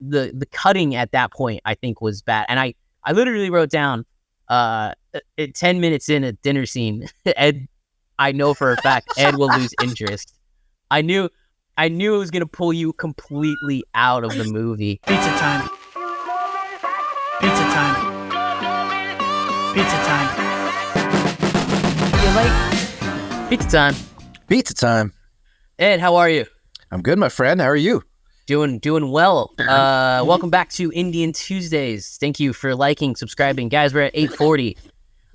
the cutting at that point, I think, was bad. And I literally wrote down 10 minutes in a dinner scene, Ed, I know for a fact Ed will lose interest. I knew it was gonna pull you completely out of the movie. Pizza time. Pizza time. Pizza time. You like pizza time? Pizza time. Ed, how are you? I'm good, my friend. How are you? Doing well. Welcome back to Indian Tuesdays. Thank you for liking, subscribing. Guys, we're at 840,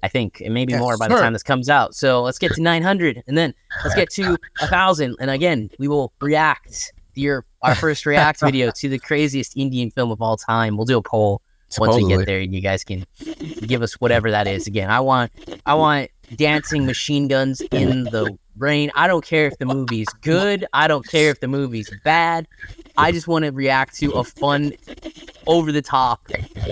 I think, and maybe more by the time this comes out. So let's get to 900, and then let's get to 1,000. And again, we will react our first react video to the craziest Indian film of all time. We'll do a poll once we get there, and you guys can give us whatever that is. Again, I want dancing machine guns in the rain. I don't care if the movie's good. I don't care if the movie's bad. I just want to react to a fun, over-the-top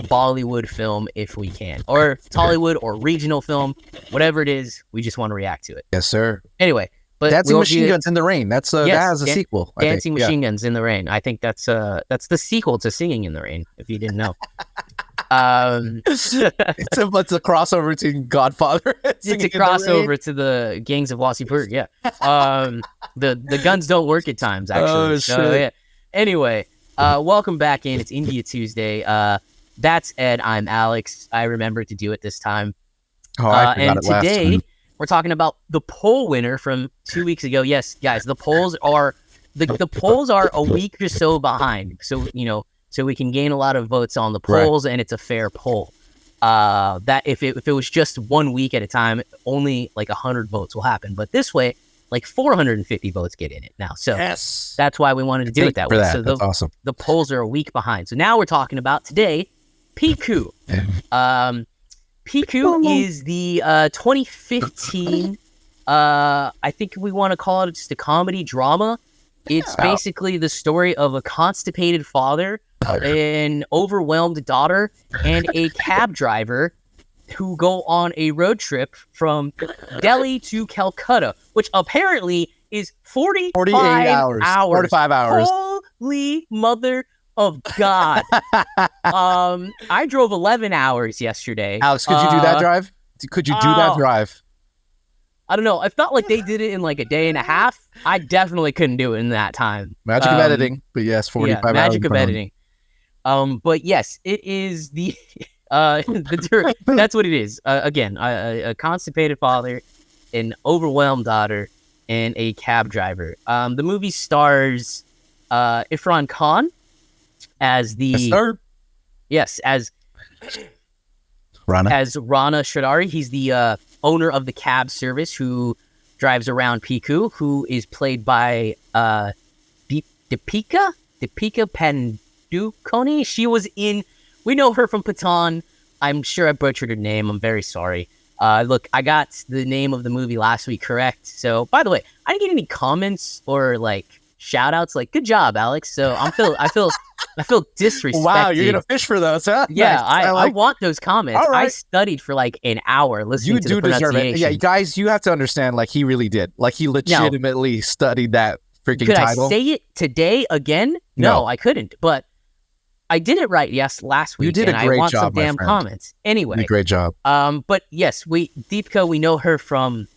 Bollywood film if we can. Or Tollywood or regional film. Whatever it is, we just want to react to it. Yes, sir. Anyway. But Dancing Machine Guns in the Rain. That has a sequel. Dancing Machine Guns in the Rain. I think that's the sequel to Singing in the Rain, if you didn't know. It's a crossover to Godfather. It's a crossover to the Gangs of Wasseypur. Yeah. The guns don't work at times, actually. Oh, shit. Yeah. Anyway, welcome back in. It's India Tuesday. That's Ed. I'm Alex. I remembered to do it this time. Oh, I forgot and it last today time. we're talking about the poll winner from 2 weeks ago. Yes, guys, the polls are a week or so behind. So so we can gain a lot of votes on the polls, and it's a fair poll. That if it was just 1 week at a time, only like 100 votes will happen. But this way, like 450 votes get in it now. So that's why we wanted to do it that way. So that's awesome. The polls are a week behind. So now we're talking about today, Piku. Piku is the 2015, I think we want to call it just a comedy drama. It's basically the story of a constipated father, an overwhelmed daughter, and a cab driver who go on a road trip from Delhi to Calcutta, which apparently is 48 hours. 45 hours. Holy mother of God. I drove 11 hours yesterday. Alex, could you do that drive? Could you do that drive? I don't know. I felt like they did it in like a day and a half. I definitely couldn't do it in that time. Magic of editing, but yes, 45 hours. Magic of editing. But yes, it is the that's what it is. Again, a constipated father, an overwhelmed daughter, and a cab driver. The movie stars Irrfan Kahn as Rana Shadari. He's the owner of the cab service who drives around Piku, who is played by Deepika Padukone. She was in. We know her from Pathaan. I'm sure I butchered her name. I'm very sorry. Look, I got the name of the movie last week correct. So, by the way, I didn't get any comments or like shout outs. Like, good job, Alex. So I feel disrespected. Wow, you're gonna fish for those, huh? Yeah, nice. I want those comments. Right. I studied for like an hour listening to the pronunciation. Deserve it. Yeah, guys, you have to understand. Like, he really did. Like, he legitimately studied that freaking title. Could I say it today again? No, I couldn't. But I did it right, last week. You did a great job, I want some my damn friend. comments. Anyway. You did a great job. But yes, Deepika, we know her from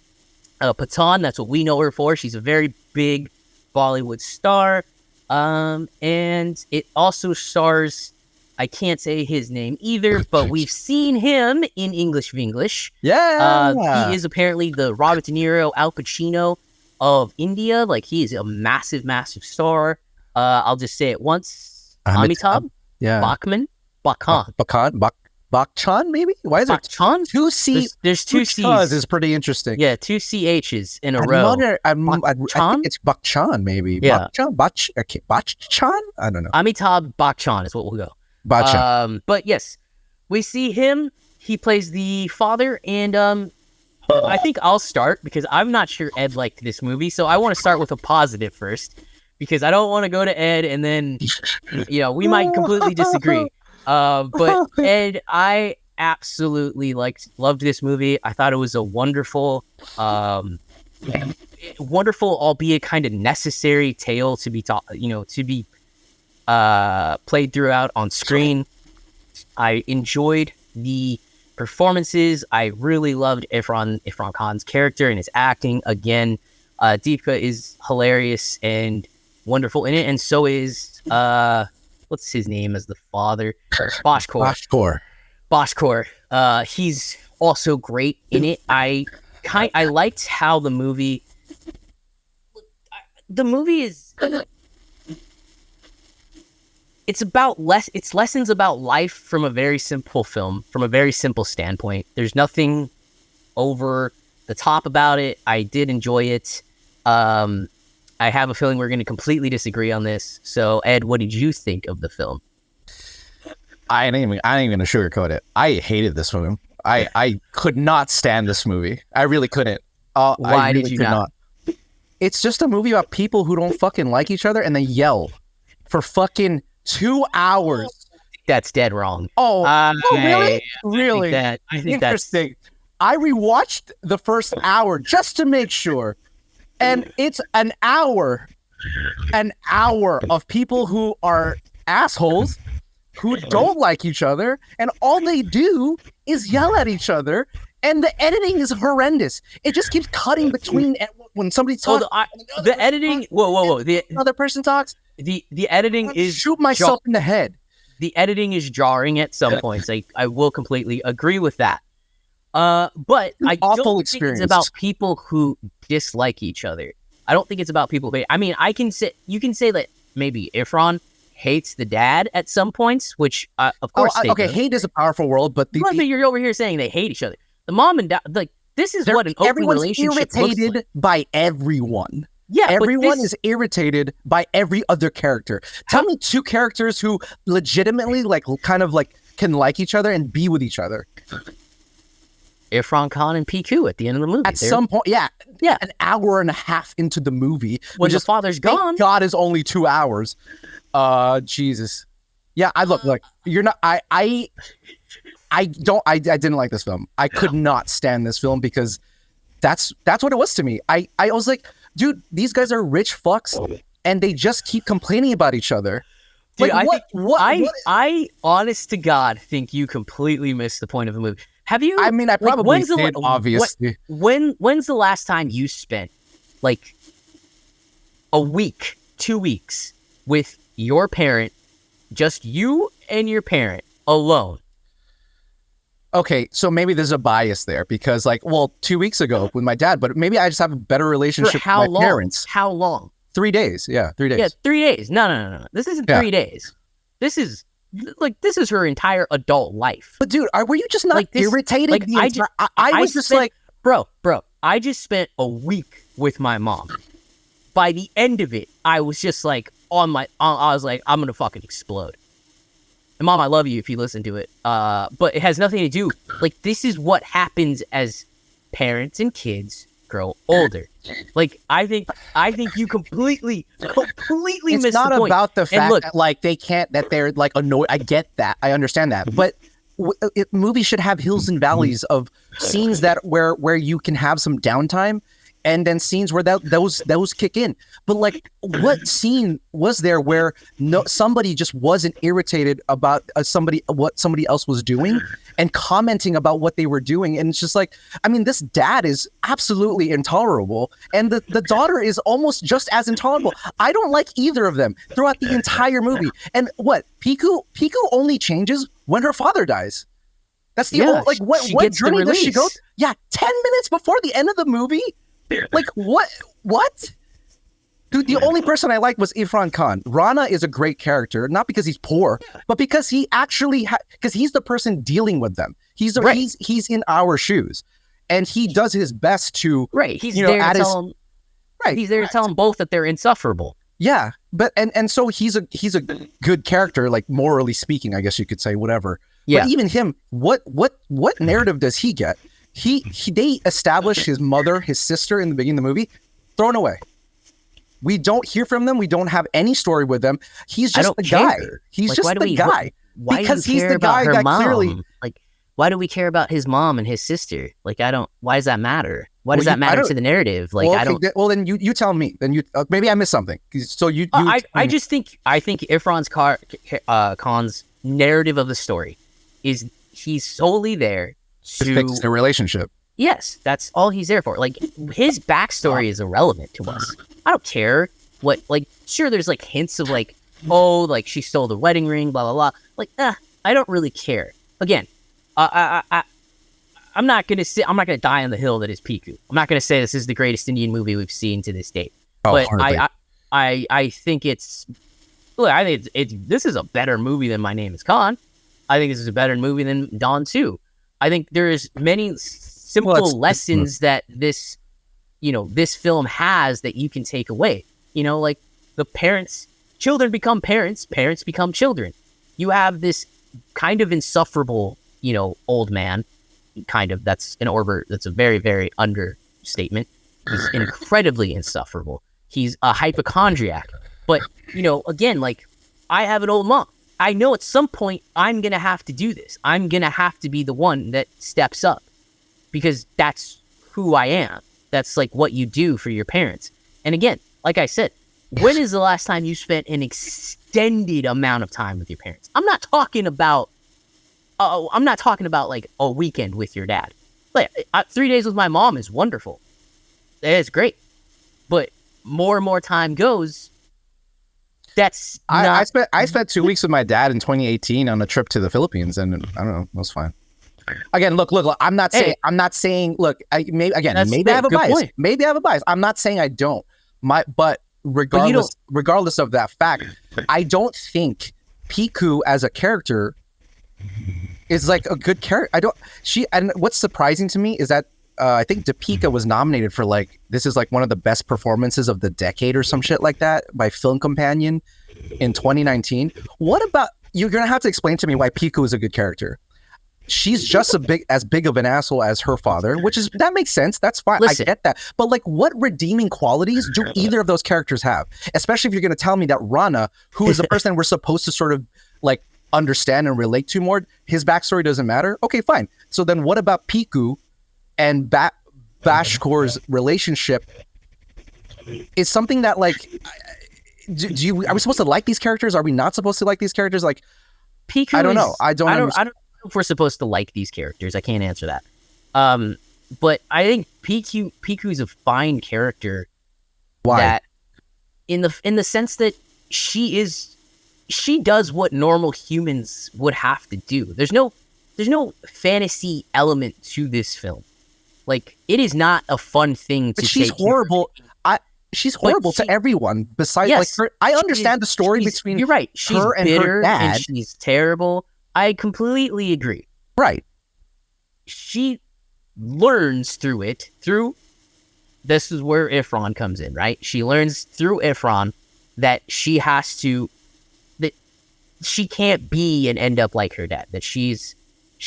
Pathaan. That's what we know her for. She's a very big Bollywood star. And it also stars, I can't say his name either, but we've seen him in English Vinglish. Yeah. He is apparently the Robert De Niro, Al Pacino of India. Like, he is a massive, massive star. I'll just say it once. Amitabh Bachchan, Bachchan, maybe? Why is Bachchan? There two C? There's two C's. Cuz is pretty interesting. Yeah, two CHs in a row. I think it's Bachchan, maybe. Yeah. Bachchan? I don't know. Amitabh Bachchan is what we'll go. Bachchan. But yes, we see him. He plays the father, and I think I'll start because I'm not sure Ed liked this movie, so I want to start with a positive first because I don't want to go to Ed and then we might completely disagree. But Ed, I absolutely loved this movie. I thought it was a wonderful, albeit kind of necessary tale to be taught, to be played throughout on screen. I enjoyed the performances. I really loved Irrfan Khan's character and his acting. Again, Deepika is hilarious and wonderful in it, and so is what's his name as the father? Bachchan. He's also great in it. I liked how the movie is. It's lessons about life from a very simple film, from a very simple standpoint. There's nothing over the top about it. I did enjoy it. I have a feeling we're going to completely disagree on this. So, Ed, what did you think of the film? I ain't even going to sugarcoat it. I hated this film. I could not stand this movie. I really couldn't. Why did you not? It's just a movie about people who don't fucking like each other and they yell for fucking 2 hours. That's dead wrong. Really? Really? I think interesting. I rewatched the first hour just to make sure, and it's an hour of people who are assholes, who don't like each other, and all they do is yell at each other. And the editing is horrendous. It just keeps cutting between when somebody talks. The editing. Whoa! The other person talks. The editing is shoot myself in the head. The editing is jarring at some points. I will completely agree with that. But I don't think it's about people who dislike each other. I don't think it's about people. I mean, you can say that maybe Irrfan hates the dad at some points, which of course. Hate is a powerful word, but you're over here saying they hate each other. The mom and dad, like, this is what an open relationship looks like. Everyone's irritated by everyone. Yeah, everyone is irritated by every other character. Tell me two characters who legitimately, can like each other and be with each other. Irrfan Kahn and Piku at the end of the movie. At some point, yeah, an hour and a half into the movie, when the father's gone. Thank God is only 2 hours. Jesus. Yeah, you're not. I didn't like this film. I could not stand this film because that's what it was to me. I was like, dude, these guys are rich fucks and they just keep complaining about each other. Dude, I honest to God think you completely missed the point of the movie. Have you? I mean, I probably did, obviously. When's the last time you spent like a week, 2 weeks with your parent, just you and your parent alone? Okay, so maybe there's a bias there because 2 weeks ago with my dad, but maybe I just have a better relationship with my parents. How long? 3 days. Yeah, 3 days. Yeah, 3 days. No. This isn't 3 days. This is her entire adult life. But dude, were you just not irritated? Bro, I just spent a week with my mom. By the end of it, I was just like I was like, I'm gonna fucking explode. And Mom, I love you if you listen to it. But it has nothing to do. This is what happens as parents and kids grow older. I think you completely missed the point. It's not about the fact that they can't, that they're annoyed. I get that. I understand that. But movies should have hills and valleys of scenes where you can have some downtime, and then scenes where those kick in. But what scene was there where somebody just wasn't irritated about what somebody else was doing and commenting about what they were doing? And it's just this dad is absolutely intolerable, and the daughter is almost just as intolerable. I don't like either of them throughout the entire movie. And Piku only changes when her father dies. That's the what journey does she go? Yeah, 10 minutes before the end of the movie. What? Dude, the only person I liked was Irrfan Kahn. Rana is a great character, not because he's poor, but because he actually because he's the person dealing with them. He's in our shoes, and he does his best to He's there to tell them. He's there to tell them both that they're insufferable. Yeah, but and so he's a good character, morally speaking, I guess you could say, whatever. Yeah. But even him, what narrative does he get? They establish his mother, his sister in the beginning of the movie, thrown away. We don't hear from them. We don't have any story with them. He's just the guy. He's just the guy. Because he's the guy that clearly why do we care about his mom and his sister? Like, why does that matter? Why does that matter to the narrative? Like, well, I don't. Well, then you tell me. Then maybe I missed something. So I think Irrfan Khan's narrative of the story is he's solely there to fix the relationship. Yes, that's all he's there for. Like, his backstory is irrelevant to us. I don't care what, like, sure, there's like hints of like, oh, like she stole the wedding ring, blah, blah, blah. Like, I don't really care. Again, I'm not going to die on the hill that is Piku. I'm not going to say this is the greatest Indian movie we've seen to this date. But I think this is a better movie than My Name is Khan. I think this is a better movie than Dawn 2. I think there's many simple lessons that this film has that you can take away. Like children become parents, parents become children. You have this kind of insufferable, old man, that's a very, very understatement. He's incredibly insufferable. He's a hypochondriac. But, again, like, I have an old mom. I know at some point I'm going to have to do this. I'm going to have to be the one that steps up because that's who I am. That's like what you do for your parents. And again, like I said, when is the last time you spent an extended amount of time with your parents? I'm not talking about like a weekend with your dad. Like 3 days with my mom is wonderful. It's great. But more and more time goes, that's not... I spent 2 weeks with my dad in 2018 on a trip to the Philippines, and I don't know, it was fine. Again, look. I'm not saying. Look, maybe I have a bias. Point. Maybe I have a bias. I'm not saying I don't. But regardless of that fact, I don't think Piku as a character is like a good character. And what's surprising to me is that I think Deepika was nominated for this is like one of the best performances of the decade or some shit like that by Film Companion in 2019. What about, you're gonna have to explain to me why Piku is a good character. She's just as big of an asshole as her father, that makes sense. That's fine. Listen, I get that. But what redeeming qualities do either of those characters have? Especially if you're going to tell me that Rana, who is the person we're supposed to sort of understand and relate to more, his backstory doesn't matter. Okay, fine. So then what about Piku and Bashkor's relationship is something that are we supposed to like these characters? Are we not supposed to like these characters? Piku, I don't know. I don't know if we're supposed to like these characters. I can't answer that. But I think Piku is a fine character. Why? That in the sense that she does what normal humans would have to do. There's no fantasy element to this film. Like, it is not a fun thing to. But she's horrible. She's horrible to everyone. Besides, her, I understand the story between. You're right. She's her and bitter her dad. And she's terrible. I completely agree. Right. She learns through it. This is where Irrfan comes in, right? She learns through Irrfan that she can't be and end up like her dad. That she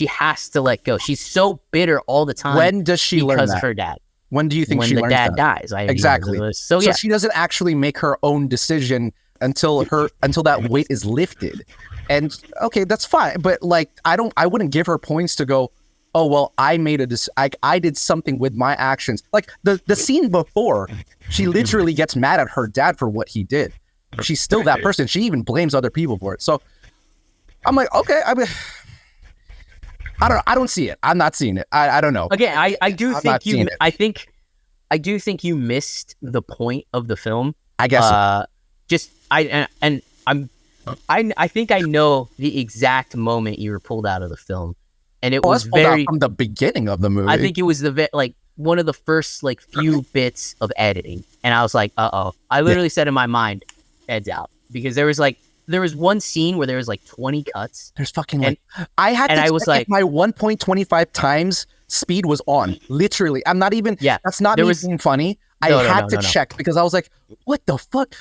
has to let go. She's so bitter all the time. When does she learn that? Because of her dad. When do you think she learns that? When the dad dies. Exactly. So she doesn't actually make her own decision until that weight is lifted. And okay, that's fine. But I wouldn't give her points to go, oh, well, I did something with my actions. Like the scene before, she literally gets mad at her dad for what he did. She's still that person. She even blames other people for it. So I'm like, okay, I don't see it. I'm not seeing it. I don't know. Again, I do think you missed the point of the film. I guess. I think I know the exact moment you were pulled out of the film, and it was from the beginning of the movie. I think it was one of the first few bits of editing, and I was like, uh-oh. I literally said in my mind, Ed's out, because there was one scene where there was 20 cuts. There's fucking I had to check if my 1.25 times speed was on. Literally. I'm not even that's not me being funny. I had to check because I was like, what the fuck?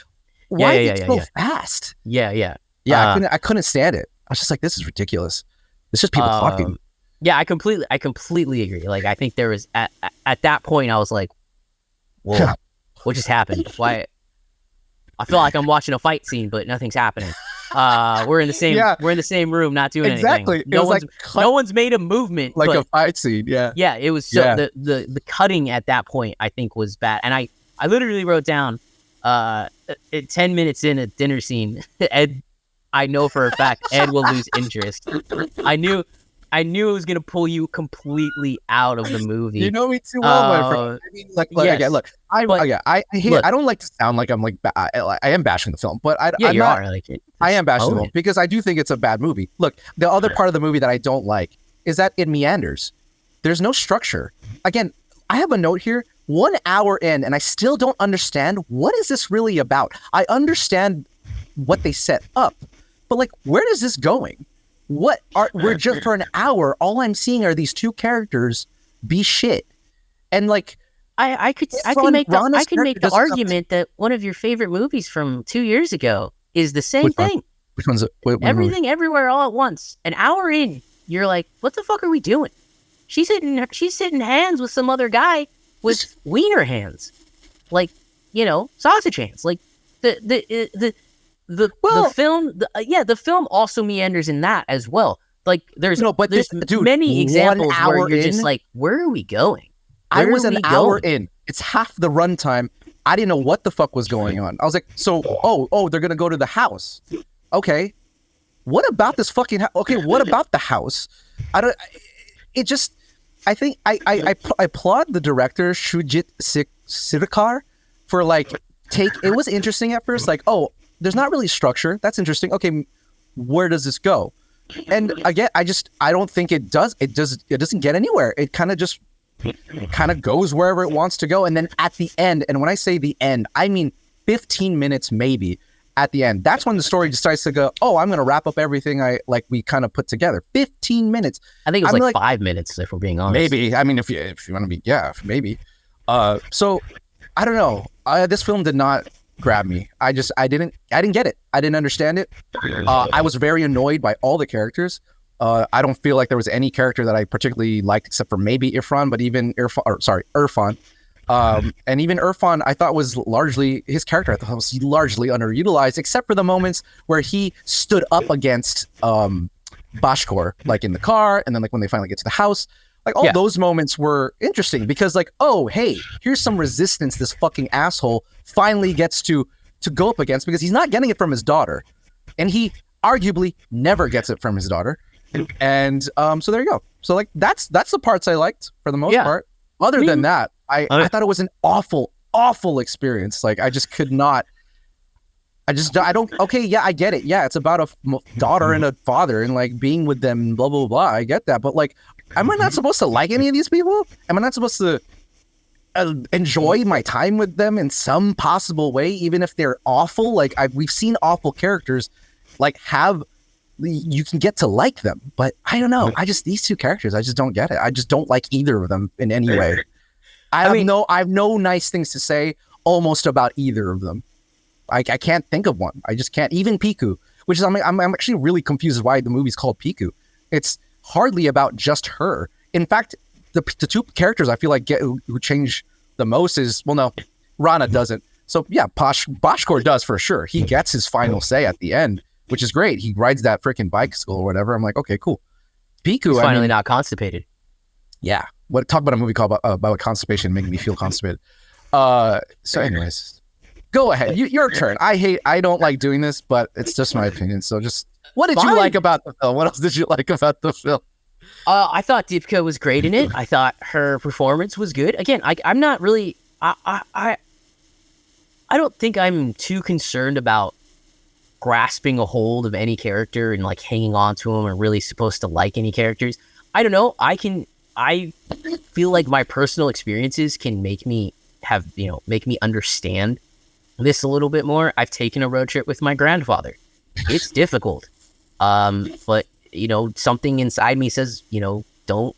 Why is it so fast? Yeah. I couldn't stand it. I was just like, this is ridiculous. It's just people talking. Yeah, I completely agree. I think there was at that point I was like, whoa, what just happened? Why? I feel like I'm watching a fight scene, but nothing's happening. We're in the same. Yeah. We're in the same room, not doing Exactly. anything. No one's made a movement. Like but, a fight scene. Yeah. Yeah. It was so the cutting at that point I think was bad, and I literally wrote down 10 minutes in a dinner scene, Ed. I know for a fact Ed will lose interest. I knew it was gonna pull you completely out of the movie. You know me too well, my friend. I mean, again, look. I don't like to sound like I'm like I am bashing the film, but I am bashing the film because I do think it's a bad movie. Look, the other part of the movie that I don't like is that it meanders. There's no structure. Again, I have a note here. 1 hour in, and I still don't understand what is this really about. I understand what they set up, but like, where is this going? We're just for an hour, all I'm seeing are these two characters be shit. And like I could make the argument that one of your favorite movies from 2 years ago is the same thing. Which one's Everything Everywhere All at Once. An hour in, you're like, what the fuck are we doing? She's hitting hands with some other guy with wiener hands. Like, sausage hands. Like the film also meanders in that as well. Like there's many examples where you're just like, where are we going? I was an hour in. It's half the runtime. I didn't know what the fuck was going on. I was like, they're gonna go to the house. Okay, what about this fucking house? Okay, what about the house? I think I applaud the director Shujit Sirkar for it was interesting at first, like, there's not really structure. That's interesting. Okay, where does this go? And again, I don't think it does. It doesn't get anywhere. It kind of goes wherever it wants to go. And then at the end, and when I say the end, I mean 15 minutes maybe at the end. That's when the story decides to go, I'm going to wrap up everything we kind of put together. 15 minutes. I think it was 5 minutes, if we're being honest. Maybe. I mean, if you want to be, maybe. So I don't know. This film did not grab me. I didn't get it. I didn't understand it. I was very annoyed by all the characters. I don't feel like there was any character that I particularly liked except for maybe Irrfan, but even Irrfan. And even Irrfan, I thought was largely his character. I thought was largely underutilized, except for the moments where he stood up against Bashkor, like in the car, and then like when they finally get to the house. Like all those moments were interesting because like, hey, here's some resistance this fucking asshole finally gets to go up against because he's not getting it from his daughter. And he arguably never gets it from his daughter. And so there you go. So like that's the parts I liked for the most part. Other than that, I thought it was an awful experience. Like I just could not. I don't. Okay, yeah, I get it. Yeah, it's about a daughter and a father and like being with them. Blah blah blah. I get that, but like, am I not supposed to like any of these people? Am I not supposed to enjoy my time with them in some possible way, even if they're awful? Like we've seen awful characters, like you can get to like them, but I don't know. These two characters, I just don't get it. I just don't like either of them in any way. I have no nice things to say almost about either of them. I can't think of one. I just can't. Even Piku, which is I'm actually really confused why the movie's called Piku. It's hardly about just her. In fact, the two characters I feel like who change the most is, Rana doesn't. So yeah, Bashkor does for sure. He gets his final say at the end, which is great. He rides that freaking bicycle or whatever. I'm like, okay, cool. Piku, he's finally not constipated. Yeah. Talk about a movie called about constipation making me feel constipated. So anyways, go ahead. Your turn. I don't like doing this, but it's just my opinion. So just, what did you like about the film? What else did you like about the film? I thought Deepika was great in it. I thought her performance was good. Again, I'm not really, I don't think I'm too concerned about grasping a hold of any character and like hanging on to them or really supposed to like any characters. I don't know. I feel like my personal experiences can make me understand this a little bit more. I've taken a road trip with my grandfather. It's difficult. But something inside me says, don't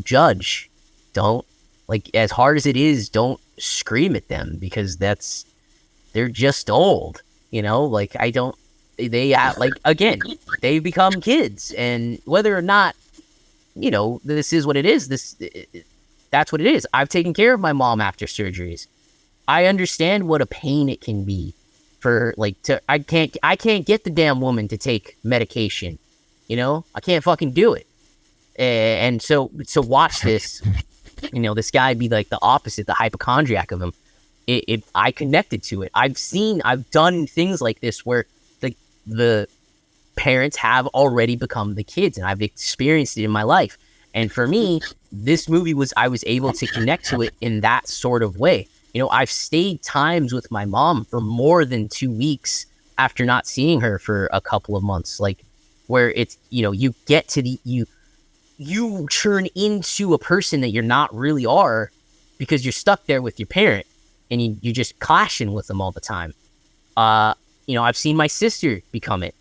judge. Don't, like, as hard as it is, don't scream at them because they're just old. Like again, they become kids, and whether or not, this is what it is, that's what it is. I've taken care of my mom after surgeries. I understand what a pain it can be for like I can't get the damn woman to take medication. I can't fucking do it. And so watch this, this guy be like the opposite, the hypochondriac of him. I connected to it. I've done things like this where the parents have already become the kids, and I've experienced it in my life. And for me, this movie I was able to connect to it in that sort of way. I've stayed times with my mom for more than 2 weeks after not seeing her for a couple of months, like where it's, you get to you turn into a person that you're not really are because you're stuck there with your parent and you're just clashing with them all the time. I've seen my sister become it.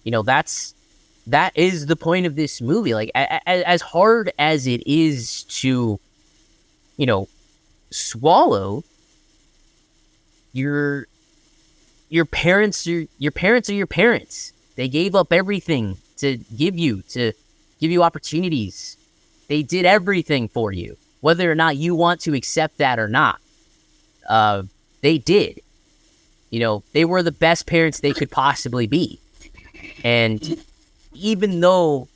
That is the point of this movie. Like, as hard as it is to, swallow, your parents are your parents. They gave up everything to give you opportunities. They did everything for you, whether or not you want to accept that or not. They did. They were the best parents they could possibly be. And even though,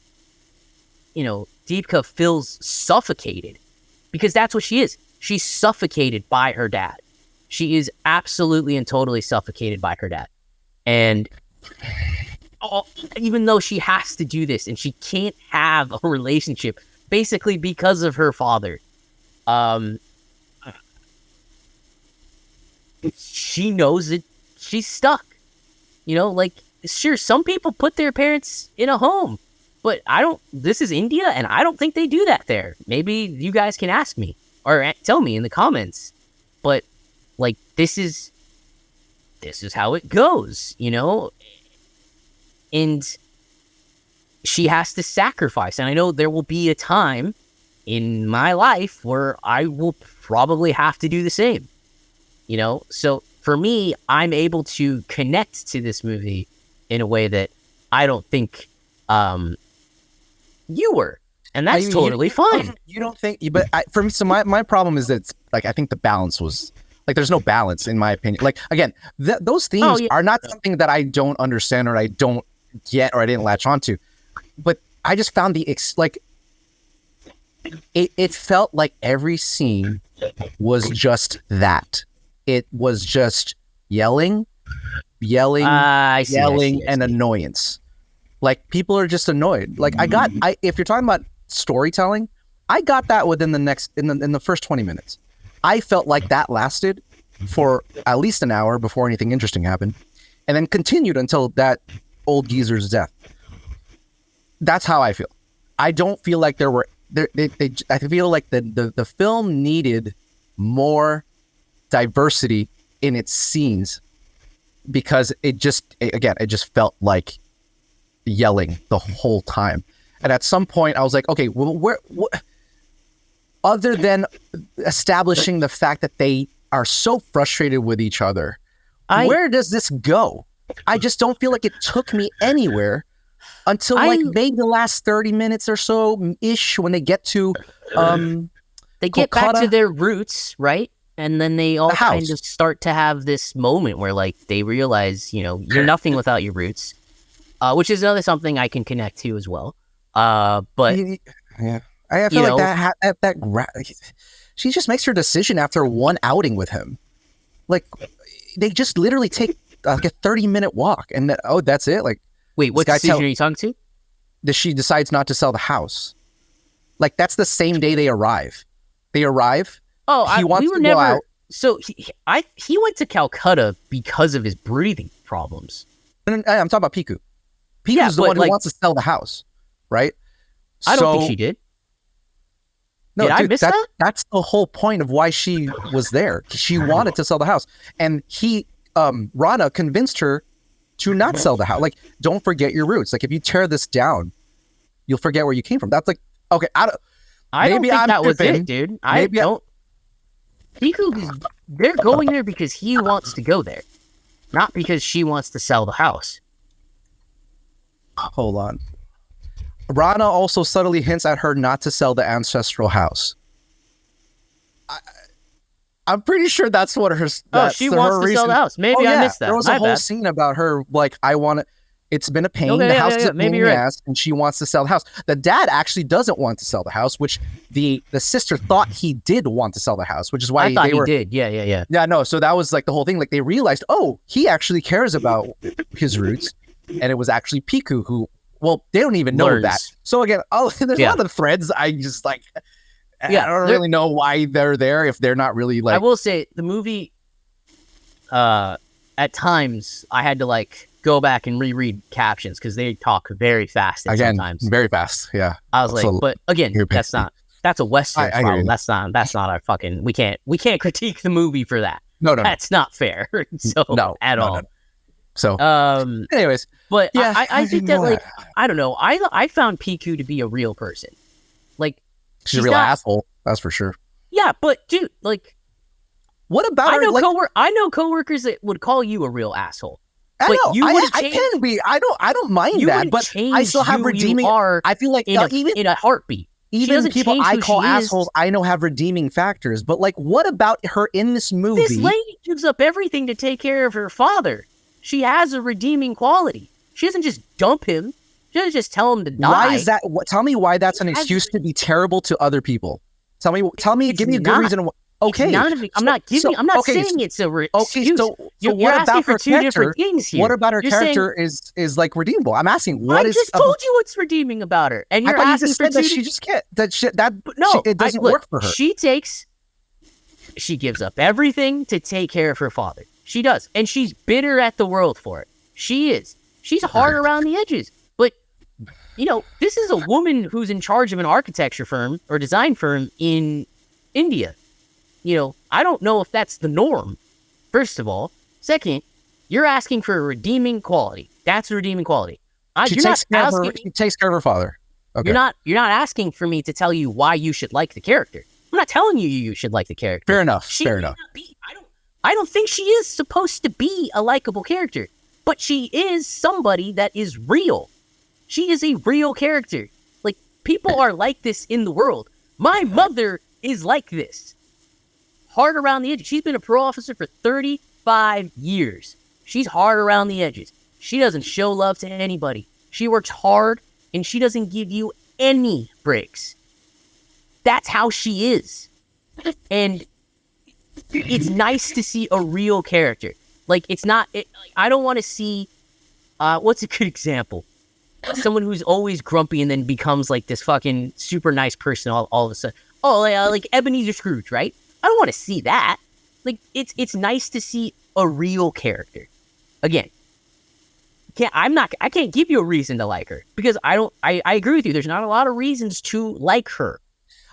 Deepika feels suffocated, because that's what she is. She's suffocated by her dad. She is absolutely and totally suffocated by her dad. And even though she has to do this and she can't have a relationship basically because of her father, she knows that she's stuck. Sure, some people put their parents in a home, but this is India and I don't think they do that there. Maybe you guys can ask me or tell me in the comments, but like, this is how it goes, and she has to sacrifice. And I know there will be a time in my life where I will probably have to do the same, so for me, I'm able to connect to this movie in a way that I don't think you were. And that's totally fine. You don't think, but for me, so my problem is that it's like, I think the balance was like, there's no balance in my opinion. Like, again, those themes are not something that I don't understand or I don't get or I didn't latch onto, but I just found it felt like every scene was just that. It was just yelling, and annoyance. Like, people are just annoyed. Like, if you're talking about storytelling, I got that within in the first 20 minutes. I felt like that lasted for at least an hour before anything interesting happened, and then continued until that old geezer's death. That's how I feel. I don't feel like there were I feel like the film needed more diversity in its scenes, because it just felt like yelling the whole time. And at some point I was like, okay, well, what other than establishing the fact that they are so frustrated with each other, where does this go? I just don't feel like it took me anywhere until maybe the last 30 minutes or so ish, when they get to they get back to their roots, right? And then they all kind of start to have this moment where, like, they realize, you're nothing without your roots, which is something I can connect to as well. But yeah, I feel like she just makes her decision after one outing with him. Like, they just literally take like a 30-minute walk, and that's it. Like, wait, what decision are you talking to? That she decides not to sell the house. Like, that's the same day they arrive. They arrive. Oh, we were never. Out. So he went to Calcutta because of his breathing problems. And I'm talking about Piku. Piku's the one who wants to sell the house, right? I don't think she did. No, did I miss that? That's the whole point of why she was there. She wanted to sell the house, and Rana convinced her to not sell the house. Like, don't forget your roots. Like, if you tear this down, you'll forget where you came from. That's like, okay, I don't think that was it, dude. I don't. Piku, they're going there because he wants to go there, not because she wants to sell the house. Hold on. Rana also subtly hints at her not to sell the ancestral house. I'm pretty sure that's what her. She wants to sell the house. Maybe I missed that. There was a whole scene about her, like, I want to. It's been a pain. Okay, the house is a maybe pain in the ass, and she wants to sell the house. The dad actually doesn't want to sell the house, which the sister thought he did want to sell the house, which is why I thought they were. Did. Yeah. Yeah, no. So that was like the whole thing. Like they realized, oh, he actually cares about his roots, and it was actually Piku who. Well, they don't even know that. So again, there's a lot of threads. I just like. I don't really know why they're there if they're not really like. I will say the movie. At times, I had to like go back and reread captions because they talk very fast. Sometimes very fast. Yeah, I was like, but again, that's a Western problem. That's not our fucking. We can't critique the movie for that. No, that's not fair. So no, at all. No. So, anyways, but yeah, I think that like I don't know. I found Piku to be a real person. Like she's a real asshole. That's for sure. Yeah, but dude, like. What about I know coworkers that would call you a real asshole. I know. I can be. I don't mind that, but I still have redeeming. I feel like even in a heartbeat, even people I call assholes, I know have redeeming factors. But like, what about her in this movie? This lady gives up everything to take care of her father. She has a redeeming quality. She doesn't just dump him. She doesn't just tell him to die. Why is that? Tell me why that's an excuse to be terrible to other people. Tell me. Give me a good reason. Okay, I'm not saying it's a excuse. So you're what asking about for her two character? different things here. What about her character is like redeemable? I'm asking. I just told you what's redeeming about her, and you're asking you for that she just can't. It doesn't work for her. She gives up everything to take care of her father. She does, and she's bitter at the world for it. She is. She's hard around the edges, but this is a woman who's in charge of an architecture firm or design firm in India. I don't know if that's the norm, first of all. Second, you're asking for a redeeming quality. That's a redeeming quality. She takes care of her father. Okay. You're not asking for me to tell you why you should like the character. I'm not telling you should like the character. Fair enough. I don't think she is supposed to be a likable character, but she is somebody that is real. She is a real character. Like, people are like this in the world. My mother is like this. Hard around the edges. She's been a parole officer for 35 years. She's hard around the edges. She doesn't show love to anybody. She works hard, and she doesn't give you any breaks. That's how she is. And it's nice to see a real character. Like, it's not... I don't want to see... what's a good example? Someone who's always grumpy and then becomes, like, this fucking super nice person all of a sudden. Oh, like Ebenezer Scrooge, right? I don't want to see that. Like, it's nice to see a real character. Again, I can't give you a reason to like her because I agree with you. There's not a lot of reasons to like her.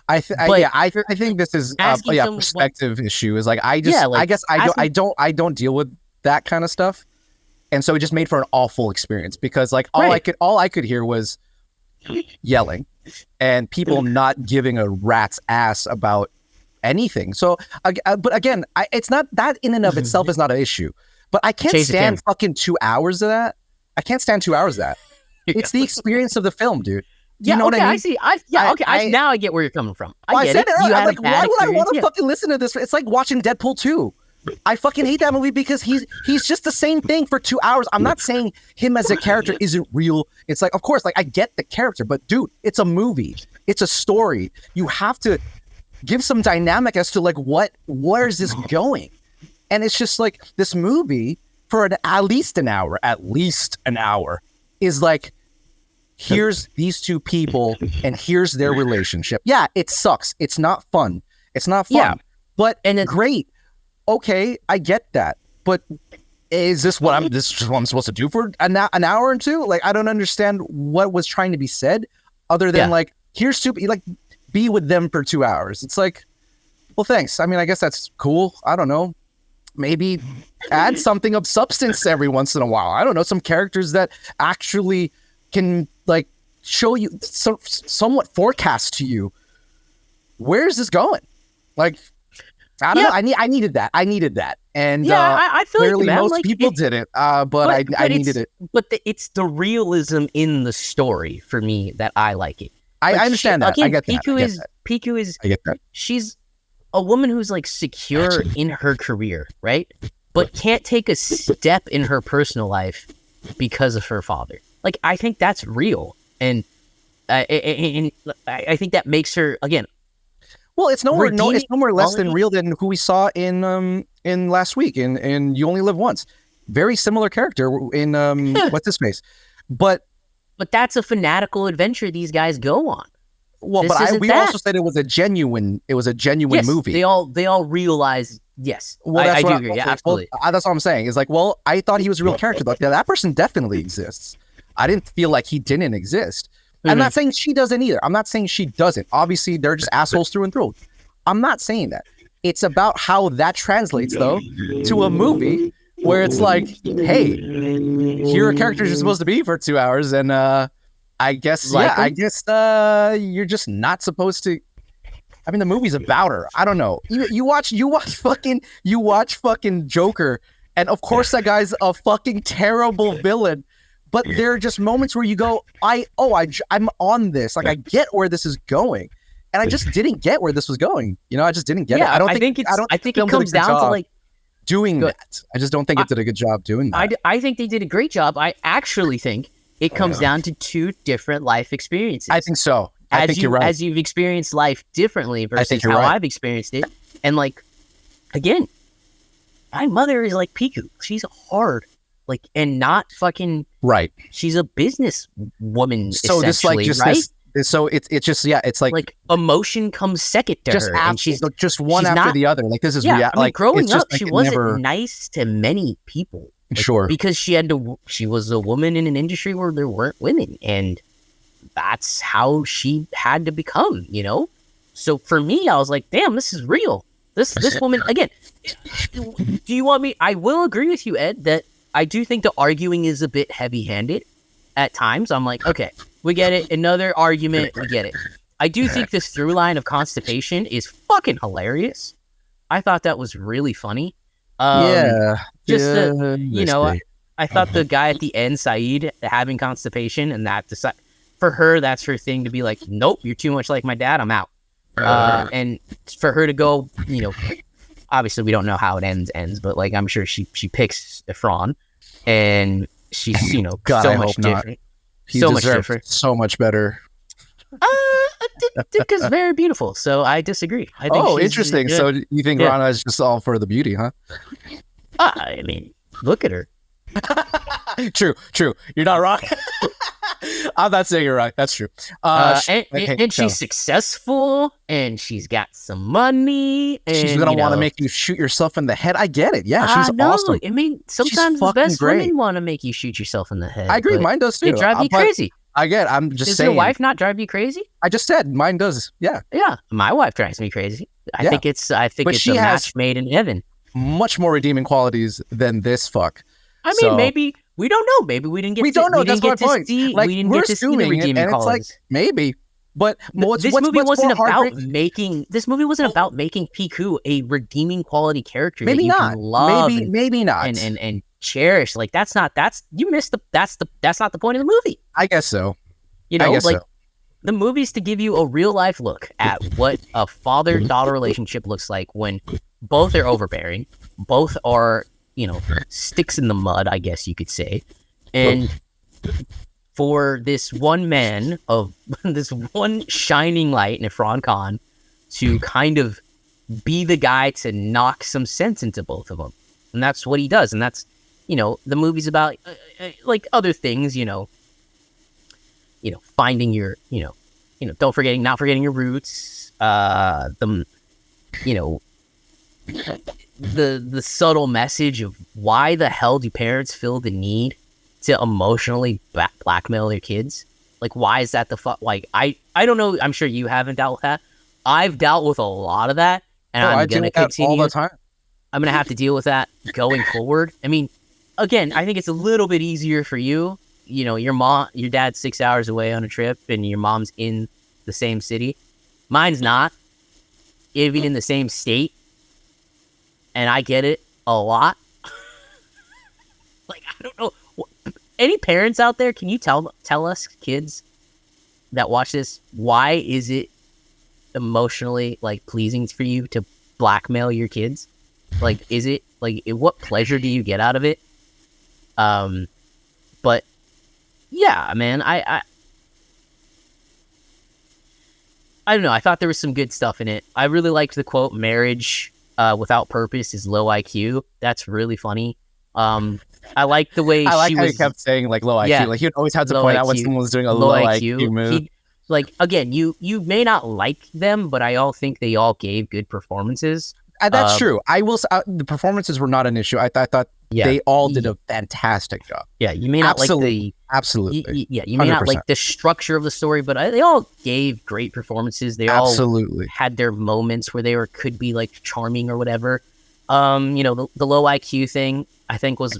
I think this is a perspective issue. Is like I guess I don't deal with that kind of stuff, and so it just made for an awful experience because like all I could hear was yelling and people not giving a rat's ass about anything. So, but again, it's not that in and of itself is not an issue. But I can't stand fucking 2 hours of that. I can't stand 2 hours of that. It's the experience of the film, dude. You know what I mean? I see. Now I get where you're coming from. I get it. I'm like, why would I want to fucking listen to this? It's like watching Deadpool 2. I fucking hate that movie because he's just the same thing for 2 hours. I'm not saying him as a character isn't real. It's like, of course, like I get the character, but dude, it's a movie. It's a story. You have to give some dynamic as to like where is this going? And it's just like this movie for at least an hour is like, here's these two people and here's their relationship. Yeah, it sucks. It's not fun. Yeah. But great. Okay, I get that. But is this what I'm supposed to do for an hour or two? Like, I don't understand what was trying to be said other than like, here's two, like, be with them for 2 hours. It's like, well, thanks. I mean, I guess that's cool. I don't know. Maybe add something of substance every once in a while. I don't know. Some characters that actually can like show you somewhat forecast to you. Where is this going? Like, I don't know. I needed that. And I feel clearly like, most people didn't. But I needed it. But it's the realism in the story for me that I like it. I understand that. Again, I get that. Piku is. I get that. a woman who's like secure in her career, right? But can't take a step in her personal life because of her father. Like, I think that's real. And I think that makes her, again, well, it's no more less than real than who we saw in last week in You Only Live Once. Very similar character in what's his face, but that's a fanatical adventure these guys go on. Well, but we also said it was a genuine yes, movie. They all realize. Yes, well, I do agree. Yeah, absolutely. Well, that's what I'm saying. It's like, well, I thought he was a real character. Like, that person definitely exists. I didn't feel like he didn't exist. I'm not saying she doesn't either. I'm not saying she doesn't. Obviously, they're just assholes through and through. I'm not saying that. It's about how that translates, though, to a movie where it's like, hey, here are characters you're supposed to be for 2 hours, and I guess, you're just not supposed to. I mean, the movie's about her. I don't know. You watch fucking Joker, and of course that guy's a fucking terrible villain. But there are just moments where you go, I'm on this. Like, I get where this is going, and I just didn't get where this was going. You know, I just didn't get it. I think it comes down to like doing that. I just don't think it did a good job doing that. I think they did a great job. I actually think it comes down to two different life experiences. I think so. I think you're right. As you've experienced life differently versus how I've experienced it. And like, again, my mother is like Piku. She's hard, like, and not fucking right. She's a business woman. So just like, so it's just, it's like emotion comes second to her. And she's just one after the other. Like, this is like growing up, she wasn't nice to many people. Like, sure. Because she was a woman in an industry where there weren't women, and that's how she had to become, you know? So for me, I was like, damn, this is real. This woman, again, do you want me? I will agree with you, Ed, that I do think the arguing is a bit heavy-handed at times. I'm like, okay, we get it. Another argument, we get it. I do think this through line of constipation is fucking hilarious. I thought that was really funny. I thought the guy at the end, Saeed, having constipation, and that for her, that's her thing to be like, nope, you're too much like my dad, I'm out. And for her to go, you know, obviously we don't know how it ends, but like, I'm sure she picks Irrfan, and she's, you know, God, so I much hope not. different. He so much different. So much better. Dipika's very beautiful, so I disagree. I think interesting. Good. So you think Rana is just all for the beauty, huh? I mean, look at her. True. You're not wrong. I'm not saying you're right. That's true. And she's successful, and she's got some money. And, she's gonna want to make you shoot yourself in the head. I get it. Yeah, she's awesome. I mean, sometimes the best women want to make you shoot yourself in the head. I agree. Mine does too. They drive you crazy. I get it. I'm just saying. Does your wife not drive you crazy? I just said mine does. Yeah. Yeah. My wife drives me crazy. I think it's a match made in heaven. Much more redeeming qualities than this fuck. I mean, maybe we don't know. Maybe we didn't get. We don't know. That's my point. Like, we didn't get to see the redeeming qualities. It's like maybe, but this movie wasn't about making Piku a redeeming quality character. Maybe that you not. Can love maybe not. And cherish. Like, that's not the point of the movie. I guess so. You know, like the movie's to give you a real life look at what a father-daughter relationship looks like when both are overbearing, both are, you know, sticks in the mud, I guess you could say. And for this one man of this one shining light in Irrfan Kahn to kind of be the guy to knock some sense into both of them. And that's what he does. And that's, you know, the movie's about like other things, you know, finding your, not forgetting your roots, the subtle message of why the hell do parents feel the need to emotionally blackmail their kids? Like, why is that the fuck? Like, I don't know. I'm sure you haven't dealt with that. I've dealt with a lot of that, and I'm going to continue. All the time. I'm going to have to deal with that going forward. I mean, again, I think it's a little bit easier for you. You know, your dad's 6 hours away on a trip, and your mom's in the same city. Mine's not, even in the same state. And I get it a lot. Like, I don't know. Any parents out there, can you tell us, kids that watch this, why is it emotionally, like, pleasing for you to blackmail your kids? Like, is it like what pleasure do you get out of it? But yeah, man, I don't know. I thought there was some good stuff in it. I really liked the quote, "Marriage without purpose is low IQ." That's really funny. I like the way how was, he kept saying like low IQ. Yeah, like he always had to point out when someone was doing a low IQ move. Like, again, you may not like them, but I all think they all gave good performances. That's true. I will. The performances were not an issue. I thought they all did a fantastic job. Yeah, you may not like the absolutely. You may 100%. Not like the structure of the story, but they all gave great performances. They all had their moments where they could be like charming or whatever. You know, the low IQ thing I think was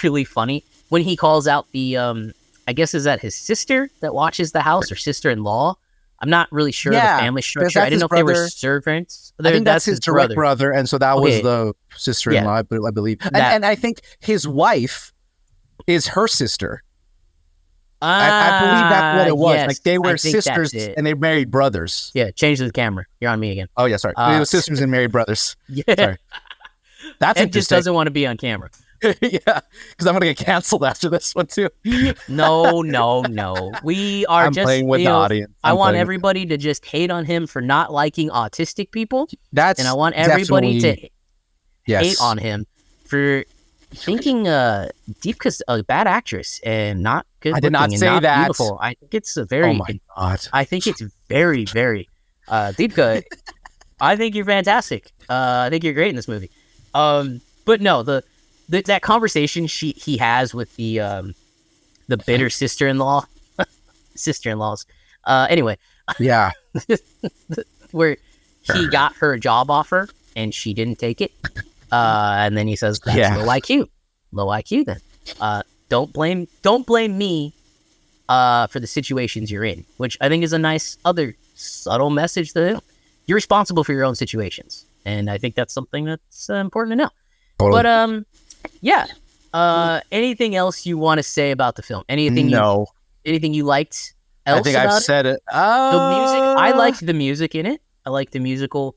really funny when he calls out the I guess is that his sister that watches the house or sister-in-law. I'm not really sure of the family structure. I didn't know if they were servants. I think that's his direct brother, and so that was the sister-in-law, I believe. And I think his wife is her sister. I believe that's what it was. Yes, like they were sisters and they married brothers. Yeah, change the camera. You're on me again. Oh yeah, sorry. They were sisters and married brothers. Yeah, sorry. That's Ed just doesn't want to be on camera. Yeah, because I'm gonna get canceled after this one too. No. We are I'm just playing with the audience. I want everybody to just hate on him for not liking autistic people. And I want everybody to hate on him for thinking Deepika's a bad actress and not good. I did not say that. Beautiful. I think it's a very. Oh my god. I think it's very, very. Deepika, I think you're fantastic. I think you're great in this movie. But no, that conversation he has with the bitter sister-in-law, sister-in-laws. Anyway, yeah, where he got her a job offer and she didn't take it, and then he says, "That's low IQ. Then don't blame me for the situations you're in," which I think is a nice other subtle message that you're responsible for your own situations, and I think that's something that's important to know. Totally. But yeah. Anything else you want to say about the film? Anything you liked else? I think I've said it. The music. I liked the music in it. I liked the musical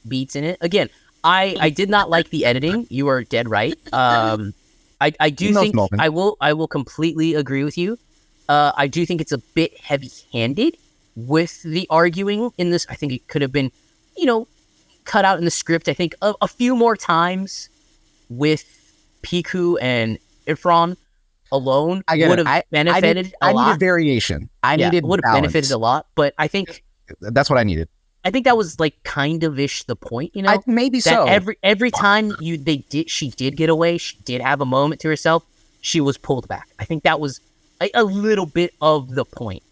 beats in it. Again, I did not like the editing. You are dead right. I do think I will completely agree with you. I do think it's a bit heavy-handed with the arguing in this. I think it could have been, cut out in the script. I think a few more times with Piku and Irrfan alone would have benefited a lot. I needed variation. Needed would have benefited a lot, but I think that's what I needed. I think that was like kind of ish the point, maybe that so. Every time she did get away, she did have a moment to herself, she was pulled back. I think that was a little bit of the point.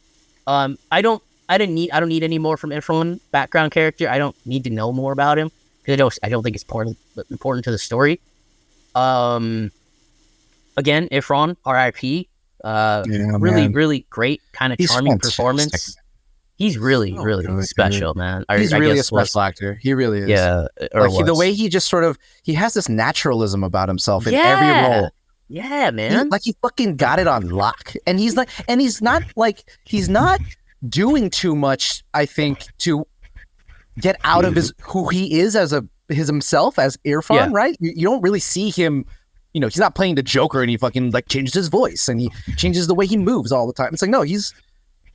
I don't need any more from Irrfan background character. I don't need to know more about him because I don't think it's important to the story. Again, Irrfan, R.I.P. Really great, kind of charming performance. He's really special, man. He's really a special actor. He really is. Yeah, the way he just sort of he has this naturalism about himself in every role. Yeah, man. He fucking got it on lock, and he's not doing too much. I think to get out of who he is as himself as Irrfan, right? You don't really see him, he's not playing the Joker and he fucking like changes his voice and he changes the way he moves all the time. It's like, no, he's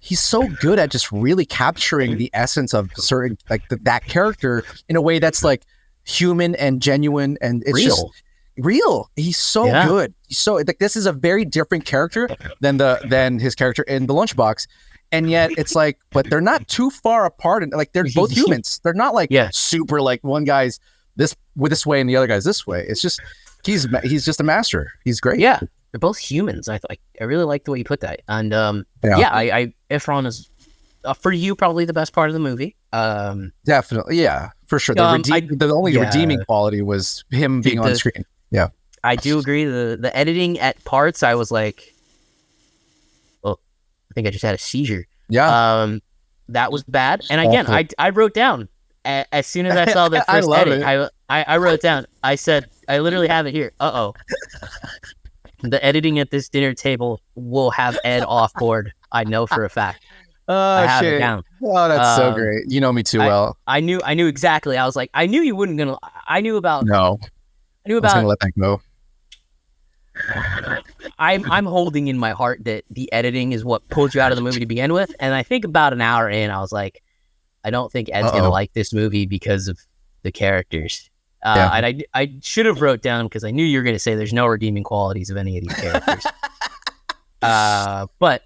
so good at just really capturing the essence of certain, like that character in a way that's like human and genuine and it's just real. He's so good. He's so like, this is a very different character than his character in The Lunchbox. And yet it's like, but they're not too far apart. And like, they're both humans. They're not like super like one guy's this way and the other guy's this way. It's just, he's just a master. He's great. Yeah. They're both humans. I really like the way you put that. And Irrfan is for you probably the best part of the movie. Definitely. Yeah, for sure. The only redeeming quality was him being on screen. Yeah. I do agree. The editing at parts, I was like, I think I just had a seizure. Yeah. That was bad. And again, I wrote down as soon as I saw the first edit, I wrote it down. I said, I literally have it here. The editing at this dinner table will have Ed off board. I know for a fact. Oh have it shit! down. Oh, that's so great. You know me too well. I knew exactly. I was like, I knew you wouldn't gonna. I knew about. No, I knew I was about. gonna let that go. I'm holding in my heart that the editing is what pulled you out of the movie to begin with, and I think about an hour in, I was like, I don't think Ed's gonna like this movie because of the characters. And I should have wrote down, because I knew you were gonna say there's no redeeming qualities of any of these characters. But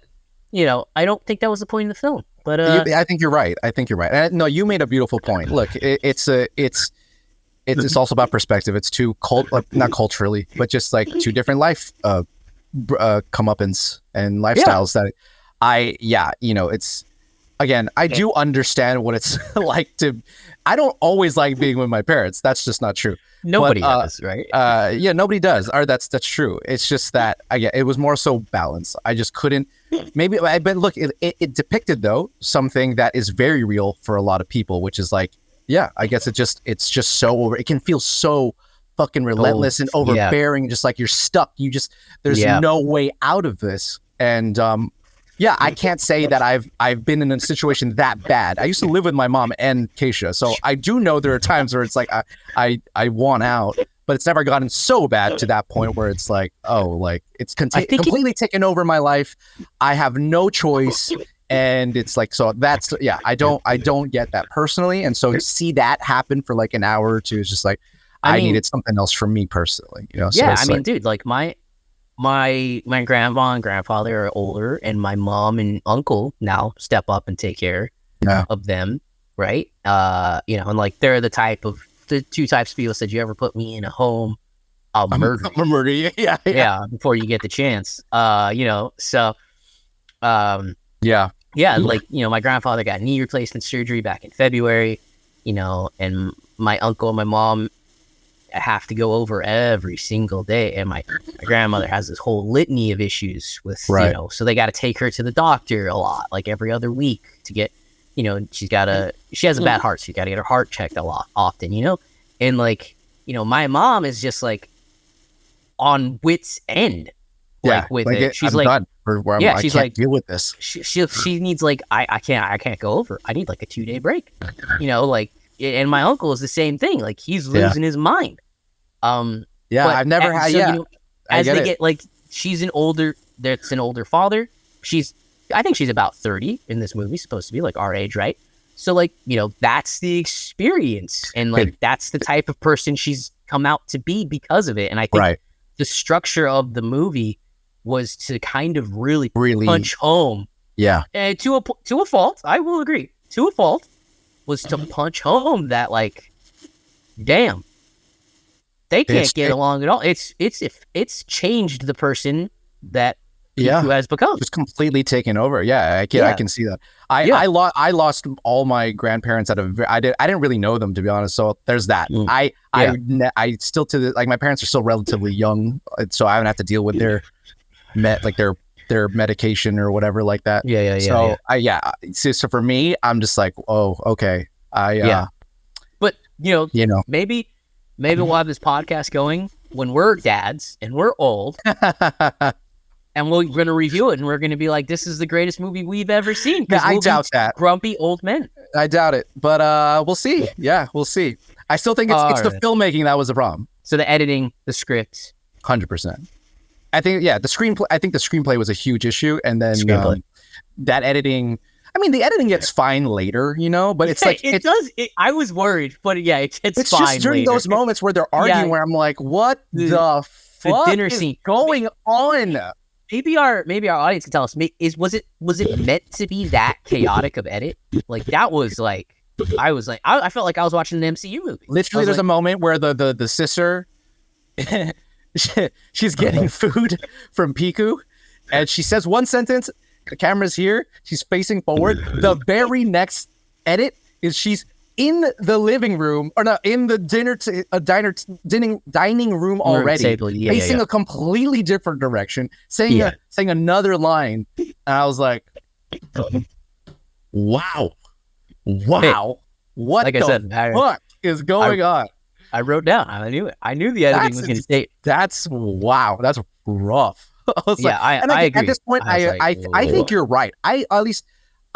I don't think that was the point of the film. But I think you're right. And, no, you made a beautiful point. Look, it's also about perspective. It's two not culturally, but just like two different life comeuppance and lifestyles that it's, again, I do understand what it's like to. I don't always like being with my parents. That's just not true. Nobody does, right? Yeah, nobody does. Or that's true. It's just that it was more so balance. I just couldn't. Maybe, but look, it depicted though something that is very real for a lot of people, which is like, yeah, I guess it's just so over. It can feel so fucking relentless and overbearing. Just like you're stuck. There's no way out of this. And I can't say that I've been in a situation that bad. I used to live with my mom and Keisha, so I do know there are times where it's like I want out, but it's never gotten so bad to that point where it's like, it's completely taken over my life. I have no choice, and it's like, so that's I don't get that personally, and so to see that happen for like an hour or two is just like I needed something else from me personally, So I mean, dude, like my grandma and grandfather are older, and my mom and uncle now step up and take care of them, right? And like they're the two types of people that said, you ever put me in a home, I'll murder you. Murder you. Yeah. Before you get the chance. Like, my grandfather got knee replacement surgery back in February, and my uncle and my mom have to go over every single day, and my grandmother has this whole litany of issues with so they got to take her to the doctor a lot, like every other week, to get she has a bad heart, so you got to get her heart checked a lot often, and like my mom is just like on wit's end, with it. She's I'm like done I she's can't like deal with this. She needs like I can't go over. I need like a 2-day break, like. And my uncle is the same thing. Like he's losing his mind. I've never had. As they get like, she's an older father. I think she's about 30 in this movie. Supposed to be like our age, right? So like that's the experience, and like that's the type of person she's come out to be because of it. And I think the structure of the movie was to kind of really punch home. Yeah, and to a fault, I will agree. To a fault. Was to punch home that like, damn, they can't get along at all. It's changed the person that Piku has become. It's completely taken over. Yeah, I can see that. I lost all my grandparents I didn't really know them, to be honest. So there's that. I still like my parents are still relatively young, so I haven't had to deal with their medication or whatever like that. So for me, I'm just like, oh, okay. But maybe we'll have this podcast going when we're dads and we're old, and we're going to review it, and we're going to be like, this is the greatest movie we've ever seen. I doubt that. Grumpy old men. I doubt it, but we'll see. Yeah, we'll see. I still think it's the filmmaking that was the problem. So the editing, the script, 100%. I think the screenplay. I think the screenplay was a huge issue, and then that editing. I mean, the editing gets fine later, but it's like it does. I was worried, but it's fine. It's just during later. Those moments where they're arguing, where I'm like, what the fuck dinner is scene going on? Maybe our audience can tell us. Was it meant to be that chaotic of edit? Like that was like I was like I felt like I was watching an MCU movie. Literally, there's a moment where the sister. She's getting food from Piku, and she says one sentence. The camera's here. She's facing forward. The very next edit is she's in the living room, or no, in the dining room already, facing a completely different direction, saying another line. And I was like, wow, what the fuck is going on? I wrote down. I knew it. I knew the editing was going to stay. That's rough. I was I agree. At this point, I think you're right. I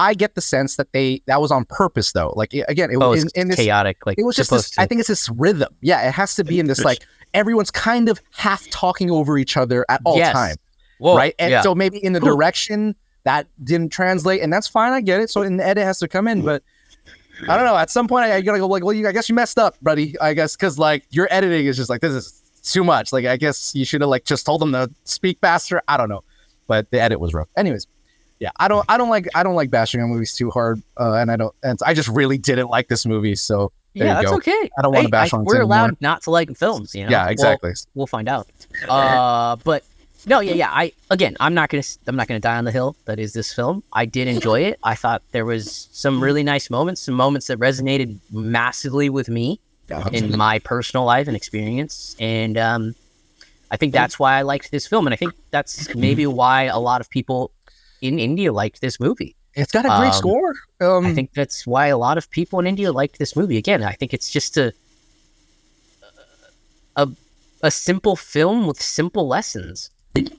I get the sense that that was on purpose though. Like again, it was in this chaotic. Like it was just this, I think it's this rhythm. Yeah, it has to be in this like everyone's kind of half talking over each other at all time. Whoa, right? And so maybe in the direction that didn't translate, and that's fine. I get it. So in the edit has to come in, but I don't know. At some point, I gotta go like, well, I guess you messed up, buddy. I guess because like your editing is just like this is too much. Like I guess you should have like just told them to speak faster. I don't know, but the edit was rough. Anyways, yeah, I don't like bashing on movies too hard, and I just really didn't like this movie. So there you that's go. okay. I don't want to bash on. We're allowed not to like films. You know? Yeah, exactly. We'll find out. But. No, I'm not gonna die on the hill that is this film. I did enjoy it. I thought there was some really nice moments, some moments that resonated massively with me in my personal life and experience. And I think that's why I liked this film, and I think that's maybe why a lot of people in India liked this movie. It's got a great score. I think that's why a lot of people in India liked this movie. Again, I think it's just a simple film with simple lessons.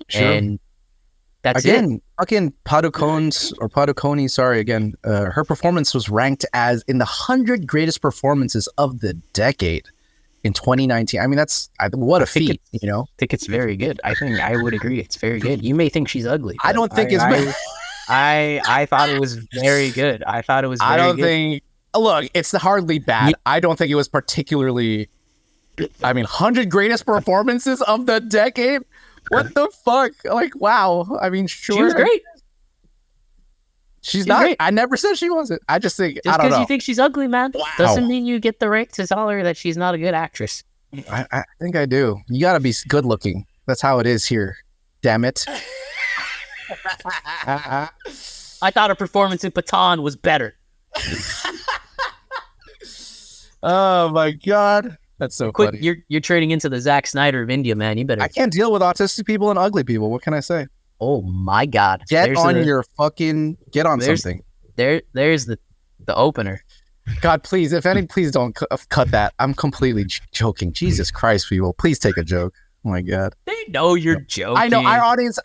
Sure. And that's again, Padukone, sorry, again, her performance was ranked as in the 100 greatest performances of the decade in 2019. I mean, what a feat, you know? I think it's very good. I would agree. It's very good. You may think she's ugly. I don't think I thought it was very good. I thought it was very good. Look, it's hardly bad. I don't think it was particularly, 100 greatest performances of the decade? What the fuck? Like, wow. I mean, sure. She was great. She's not. Great. I never said she wasn't. I just think, just I don't know. Because you think she's ugly, man, doesn't mean you get the right to tell her that she's not a good actress. I think I do. You got to be good looking. That's how it is here. Damn it. I thought her performance in Pathan was better. Oh, my God. That's so funny. You're trading into the Zack Snyder of India, man. You better. I can't deal with autistic people and ugly people. What can I say? Oh my God! Get on something. There's the opener. God, please, please don't cut that. I'm completely joking. Jesus Christ, people, please take a joke. Oh my God. They know you're joking. I know our audience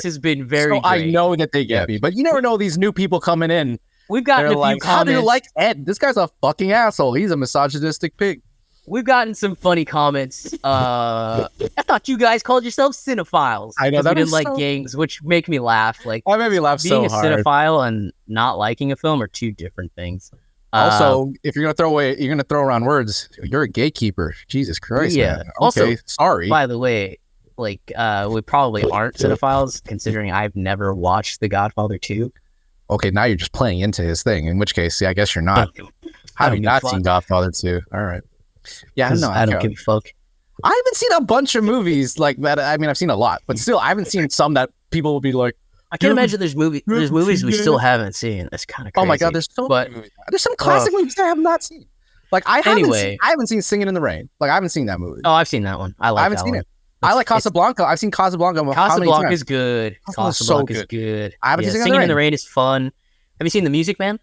has been very. So great. I know that they get me, but you never know these new people coming in. We've gotten a few comments. How do you like Ed? This guy's a fucking asshole. He's a misogynistic pig. We've gotten some funny comments. I thought you guys called yourselves cinephiles. I know that we didn't like gangs, which make me laugh. Like, that made me laugh so hard. Being a cinephile and not liking a film are two different things. Also, if you're gonna throw around words, you're a gatekeeper. Jesus Christ, man. Okay, also, sorry. By the way, like we probably aren't cinephiles, considering I've never watched The Godfather 2. Okay, now you're just playing into his thing. In which case, I guess you're not. Have you not seen Godfather 2? All right. Yeah, no, I don't give a fuck. I haven't seen a bunch of movies like that. I mean, I've seen a lot, but still, I haven't seen some that people will be like. I can imagine there's movies we still haven't seen. That's kind of crazy. Oh my God, there's some classic movies I have not seen. Like I haven't seen Singing in the Rain. Like I haven't seen that movie. Oh, I've seen that one. I haven't seen it. I like Casablanca. I've seen Casablanca. Casablanca is good. Casablanca is good. I haven't seen Singing in the Rain is fun. Have you seen The Music Man?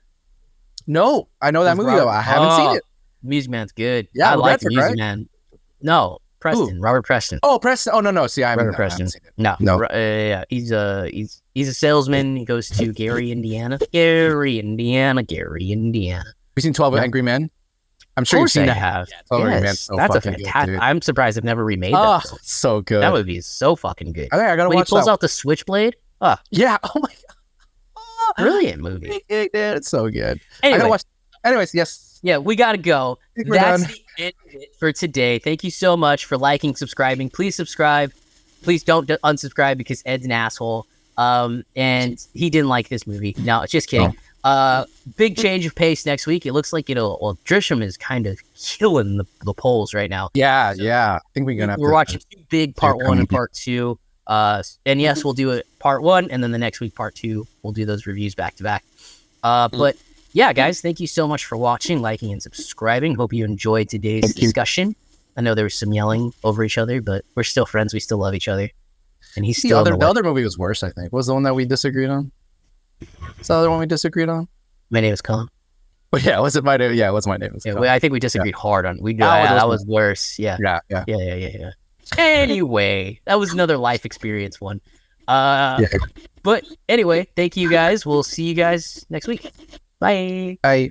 No, I know that movie though. I haven't seen it. Music Man's good. Yeah, I like the Music Man. No, Preston. Robert Preston. Oh, Preston. Oh no. See, I haven't Preston. seen it. No. Yeah, he's a salesman. He goes to Gary, Indiana. Have you seen 12 Angry Men? I'm sure you've seen that. Have. 12 Angry Men. So that's a fantastic. I'm surprised they've never remade that. Oh, so good. That movie is so fucking good. Okay, I gotta watch that. When he pulls out the switchblade. Yeah. Oh my God. Brilliant movie. It's so good. Anyways, yes. Yeah, we gotta go. That's the end of it for today. Thank you so much for liking, subscribing. Please subscribe. Please don't unsubscribe because Ed's an asshole. And he didn't like this movie. No, just kidding. Big change of pace next week. It looks like Drisham is kind of killing the polls right now. Yeah. I think we're watching two big part 1 and part 2. And yes, we'll do it part 1, and then the next week part 2. We'll do those reviews back to back. But yeah, guys, thank you so much for watching, liking, and subscribing. Hope you enjoyed today's discussion. I know there was some yelling over each other, but we're still friends. We still love each other. And he's still the other movie was worse, I think. What was the one that we disagreed on? Is the other one we disagreed on? My Name is Colin. Oh, yeah, was it my name? Yeah, what's My Name is Colin. I think we disagreed hard on. That was worse. Yeah. Yeah. Anyway, that was another life experience one. But anyway, thank you guys. We'll see you guys next week. Bye. Bye.